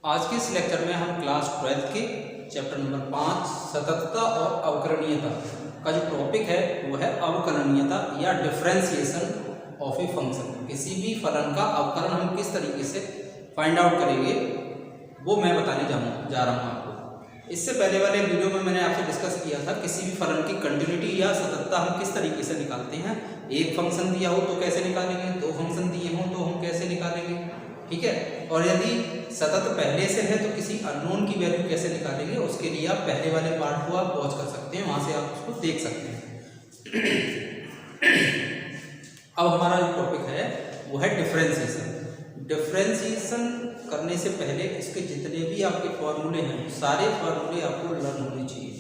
आज के इस लेक्चर में हम क्लास 12 के चैप्टर नंबर 5 सततता और अवकलनीयता का जो टॉपिक है वो है अवकलनीयता या डिफरेंशिएशन ऑफ ए फंक्शन। किसी भी फलन का अवकलन हम किस तरीके से फाइंड आउट करेंगे वो मैं बताने जा रहा हूँ आपको। इससे पहले वाले वीडियो में मैंने आपसे डिस्कस किया था किसी भी फलन की कंटिन्यूटी या सततता हम किस तरीके से निकालते हैं। एक फंक्शन दिया हो तो कैसे निकालेंगे, दो फंक्शन दिए हों तो हम कैसे निकालेंगे, ठीक है। और यदि सतत पहले से है तो किसी अननोन की वैल्यू कैसे निकालेंगे, उसके लिए आप पहले वाले पार्ट को आप वॉच कर सकते हैं, वहां से आप उसको देख सकते हैं। अब हमारा जो टॉपिक है वो है डिफरेंशिएशन। डिफरेंशिएशन करने से पहले इसके जितने भी आपके फॉर्मूले हैं सारे फॉर्मूले आपको लर्न होने चाहिए।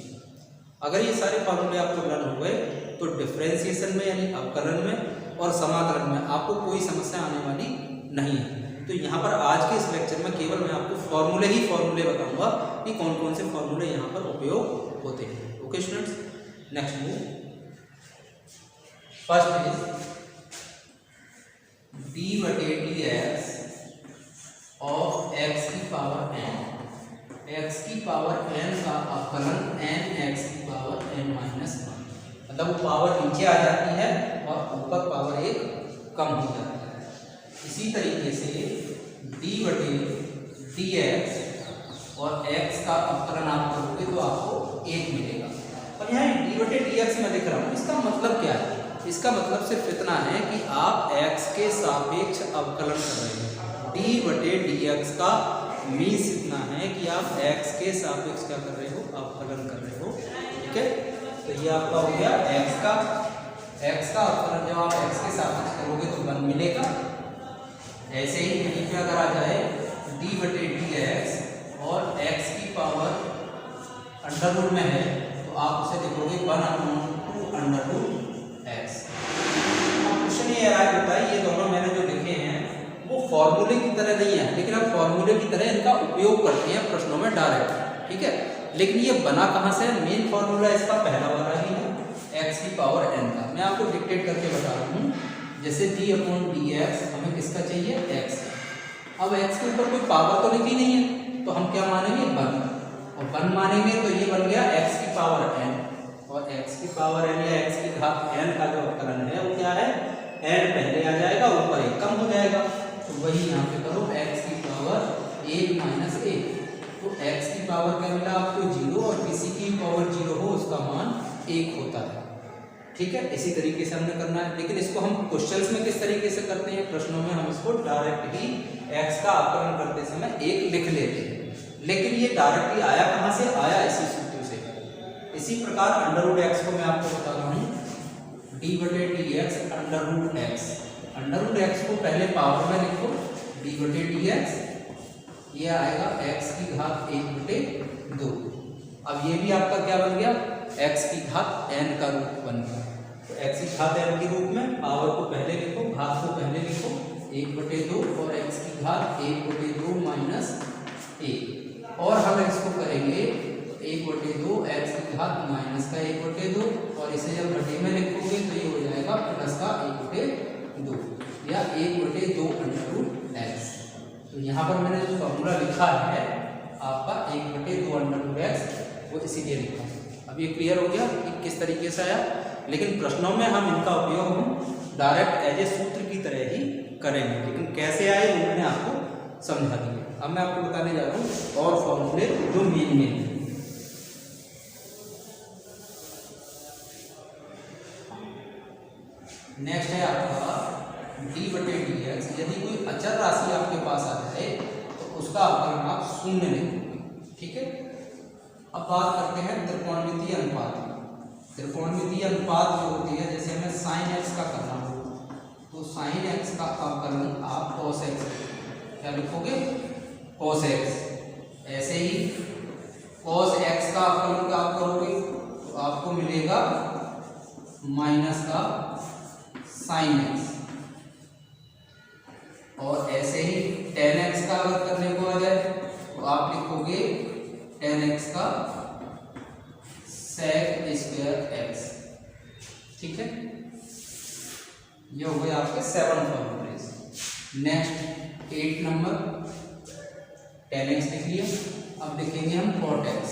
अगर ये सारे फॉर्मूले आपको लर्न हो गए तो डिफरेंशिएशन में यानी अवकलन में और समाकलन में आपको कोई समस्या आने वाली नहीं है। तो यहाँ पर आज के इस लेक्चर में केवल मैं आपको फॉर्मूले बताऊंगा कि कौन कौन से फॉर्मूले यहाँ पर उपयोग होते हैं। Okay students, next move. First is d/dx of x की पावर n। x की पावर n का अवकलन n x की पावर n माइनस 1, मतलब वो पावर नीचे आ जाती है और ऊपर पावर एक कम हो जाती है। इसी तरीके से d/dx और x का अवकलन आप करोगे तो आपको 1 मिलेगा। और यहाँ d/dx में लिख रहा हूँ, इसका मतलब क्या है? इसका मतलब सिर्फ इतना है कि आप x के सापेक्ष अवकलन कर रहे हैं। d/dx का मीन्स इतना है कि आप x के सापेक्ष क्या कर रहे हो, अवकलन कर रहे हो, ठीक है। तो ये आपका हो गया x का अवकलन। जब आप x के सापेक्ष करोगे तो 1 मिलेगा। ऐसे ही यहीं पे अगर आ जाए d/dx और x की पावर अंडर रूट में है तो आप उसे लिखोगे 1/2x। क्वेश्चन ये राइट होता है, ये दोनों मैंने जो लिखे हैं वो फॉर्मूले की तरह नहीं है, लेकिन आप फॉर्मूले की तरह इनका उपयोग करते हैं प्रश्नों में डायरेक्ट, ठीक है। लेकिन ये बना कहाँ से है? मेन फॉर्मूला इसका पहला वाला ही है, x की पावर n का। मैं आपको डिक्टेट करके बता रहा हूँ। जैसे d/dx हमें किसका चाहिए, x। अब x के ऊपर कोई पावर तो लिखी नहीं है तो हम क्या मानेंगे, 1। और 1 मानेंगे तो ये बन गया x की पावर n। और x की पावर n या x की घात n का जो अवकलन है वो क्या है, n पहले आ जाएगा, ऊपर 1 कम हो जाएगा। तो वही यहाँ पे करो, x की पावर 1 माइनस 1। तो x की पावर क्या मिला आपको, 0, और किसी की पावर 0 हो उसका मान 1 होता है, ठीक है। इसी तरीके से हमने करना है, लेकिन इसको हम क्वेश्चंस में किस तरीके से करते हैं, प्रश्नों में हम इसको डायरेक्ट ही x का अवकलन करते समय 1 लिख लेते हैं। लेकिन ये डायरेक्टली आया कहाँ से, आया इसी सूत्र से। इसी प्रकार √x को मैं आपको बता रहा हूँ, d/dx √x। √x को पहले पावर में लिखो, d/dx ये आएगा x की घात 1/2। अब ये भी आपका क्या बन गया, x की घात n का रूप बन गया। तो x की घात n के रूप में पावर को पहले लिखो, घात को पहले लिखो, 1/2, और x की घात 1/2 माइनस 1। और हम इसको करेंगे 1/2 x की घात माइनस का 1/2, और इसे जब घटे में लिखोगे तो ये हो जाएगा प्लस का 1/2 या 1/2√x। तो यहाँ पर मैंने जो फॉर्मूला लिखा है आपका 1/2√x, वो इसीलिए लिखा है। अब ये क्लियर हो गया कि किस तरीके से आया। लेकिन प्रश्नों में हम इनका उपयोग हम डायरेक्ट एज ए सूत्र की तरह ही करेंगे, लेकिन कैसे आए वो मैंने आपको समझा दिया। अब मैं आपको बताने जा रहा हूँ और फॉर्मूले जो मेन हैं। नेक्स्ट है आपका d/dx। यदि कोई अचर राशि आपके पास आ जाए तो उसका अवकलन आप 0 लिखोगे, ठीक है। अब बात करते हैं त्रिकोणमितीय अनुपात। त्रिकोणमितीय अनुपात जो होती है, जैसे हमें sin x का करना हो तो sin x का अवकलन आप cos x क्या लिखोगे, cos x। ऐसे ही cos x का अवकलन आप करोगे तो आपको मिलेगा माइनस का sin x। और ऐसे ही tan x का अगर करने को आ जाए तो आप लिखोगे tan x का sec² x, ठीक है। ये हो गए आपके 7 फॉर्मूले। नेक्स्ट 8 नंबर, tan x लिख लिया। अब देखेंगे हम cot x।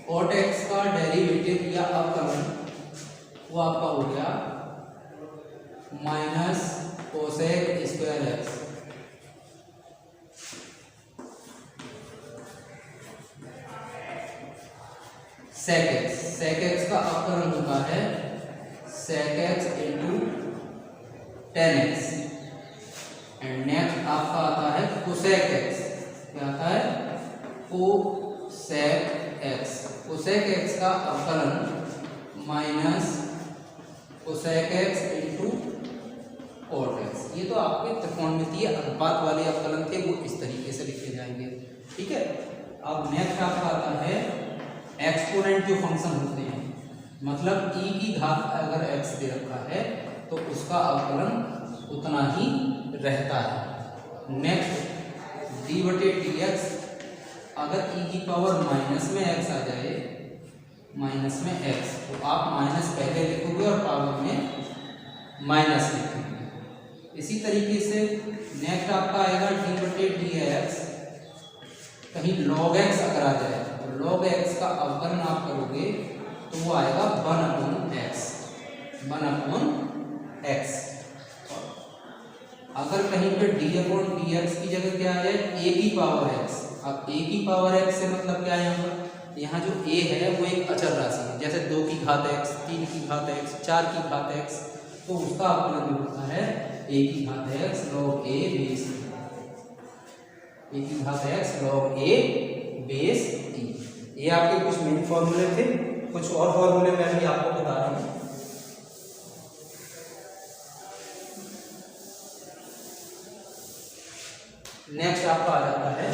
cot x का डेरिवेटिव या अवकलन वो आपका हो गया minus cosec square x. Sec x का अवकलन होता है sec x into tan x. And next आपका आता है कोसेक एक्स। क्या आता है? Cosec x. कोसेक एक्स का अवकलन minus cosec x into cot x. ये तो आपके त्रिकोणमितीय अनुपात वाले अवकलन थे, वो इस तरीके से लिखे जाएंगे। ठीक है। अब नेक्स्ट आपका आता है एक्सपोनेंट जो फंक्शन होते हैं, मतलब e की घात अगर x दे रखा है तो उसका अवकलन उतना ही रहता है। नेक्स्ट d बटे डी एक्स, अगर e की पावर माइनस में x आ जाए, माइनस में x, तो आप माइनस पहले लिखोगे और पावर में माइनस लिखोगे। इसी तरीके से नेक्स्ट आपका आएगा d बटे डी एक्स, कहीं log x अगर आ जाए तो log x का अवकलन आप करोगे तो वो आएगा 1/x, 1/x। अगर कहीं पे d/dx की जगह क्या आ जाए, a की पावर x। अब a की पावर x से मतलब क्या है यहाँ पर? यहाँ जो a है वो एक अचर राशि है, जैसे 2 की घात x, 3 की घात x, 4 की घात x, तो उसका अवकलन जो होता है a की घात x log a base a की घात x log a base e। ये आपके कुछ मेन फॉर्मूले थे। कुछ और फॉर्मूले मैं भी आपको बता रहा हूँ। नेक्स्ट आपका आ जाता है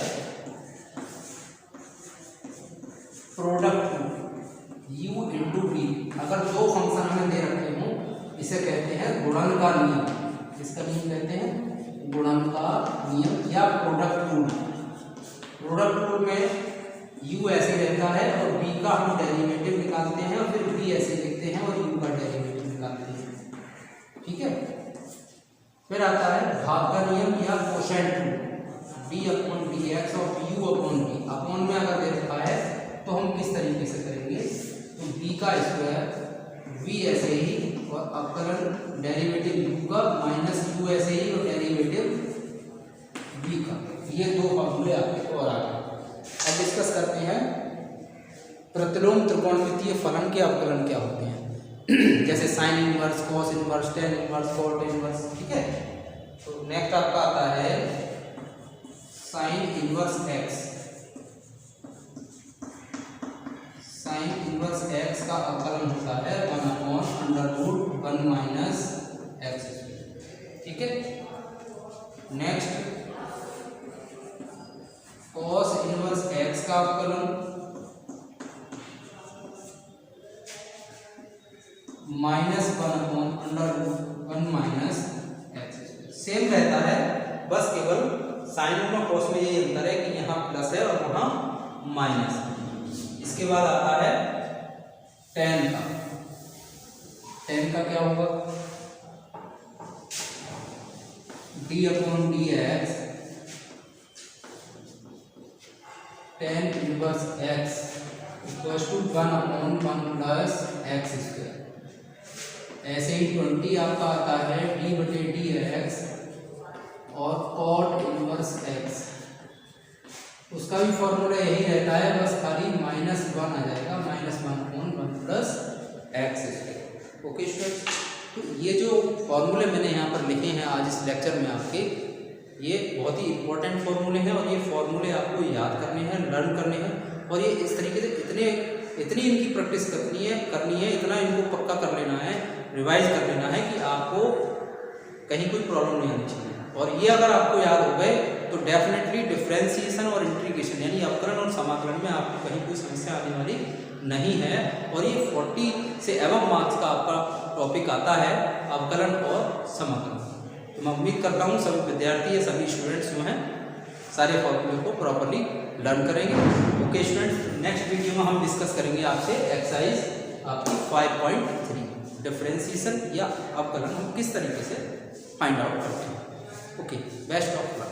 प्रोडक्ट u इंटू v। अगर दो फंक्शन हमें दे रखे हों, इसे कहते हैं गुणन का नियम। इसका नियम कहते हैं गुणन का नियम या प्रोडक्ट रूल। प्रोडक्ट रूल में u ऐसे रहता है और v का हम डेरिवेटिव निकालते हैं और फिर v ऐसे लिखते हैं और u का डेरिवेटिव निकालते हैं। ठीक है। फिर आता है घात का नियम या कोशेंट रूल, d/dx और u/v। अपॉन में अगर दे रखा है तो हम किस तरीके से करेंगे, तो v का स्क्वायर v ऐसे ही और अवकलन डेरिवेटिव u का माइनस u ऐसे ही और डेरिवेटिव v का। ये दो फॉर्मूले आपके और आ गए। अब डिस्कस करते हैं प्रतिलोम त्रिकोणमितीय फलन के अवकलन क्या होते हैं, जैसे sine inverse, cos inverse, tan inverse, cot inverse. ठीक है। तो नेक्स्ट आपका आता है sine inverse x। Sine inverse x का अवकलन होता है 1/√1 माइनस x। ठीक है। नेक्स्ट cos इनवर्स x का अवकलन -1/√1 माइनस x। सेम रहता है, बस केवल साइन और कॉस में ये अंतर है कि यहाँ प्लस है और वहाँ माइनस है। इसके बाद आता है टेन का। टेन का क्या होगा, d/dx tan inverse x equals to 1/1 plus x square. ऐसे ही 20 आपका आता है d/dx और cot इनवर्स x। उसका भी फॉर्मूला यही रहता है, बस खाली -1 आ जाएगा, -1/1 plus x square. Okay students, तो ये जो फॉर्मूले मैंने यहाँ पर लिखे हैं आज इस लेक्चर में आपके, ये बहुत ही इंपॉर्टेंट फॉर्मूले हैं और ये फॉर्मूले आपको याद करने हैं, लर्न करने हैं और ये इस तरीके से इतनी इनकी प्रैक्टिस करनी है, इतना इनको पक्का कर लेना है, रिवाइज कर लेना है कि आपको कहीं कोई प्रॉब्लम नहीं आनी चाहिए। और ये अगर आपको याद हो गए तो डेफिनेटली डिफरेंशिएशन और इंटीग्रेशन यानी अवकलन और समाकलन में आपको कहीं कोई समस्या आने वाली नहीं है। और ये 40 से एवं मार्क्स का आपका टॉपिक आता है, अवकलन और समाकलन। तो मैं उम्मीद करता हूँ सभी विद्यार्थी या सभी स्टूडेंट्स जो हैं सारे फॉर्मूले को प्रॉपर्ली लर्न करेंगे। ओके स्टूडेंट्स, नेक्स्ट वीडियो में हम डिस्कस करेंगे आपसे एक्सरसाइज आपकी 5.3 डिफरेंशिएशन या अवकलन हम किस तरीके से फाइंड आउट करते हैं। Okay, best of luck.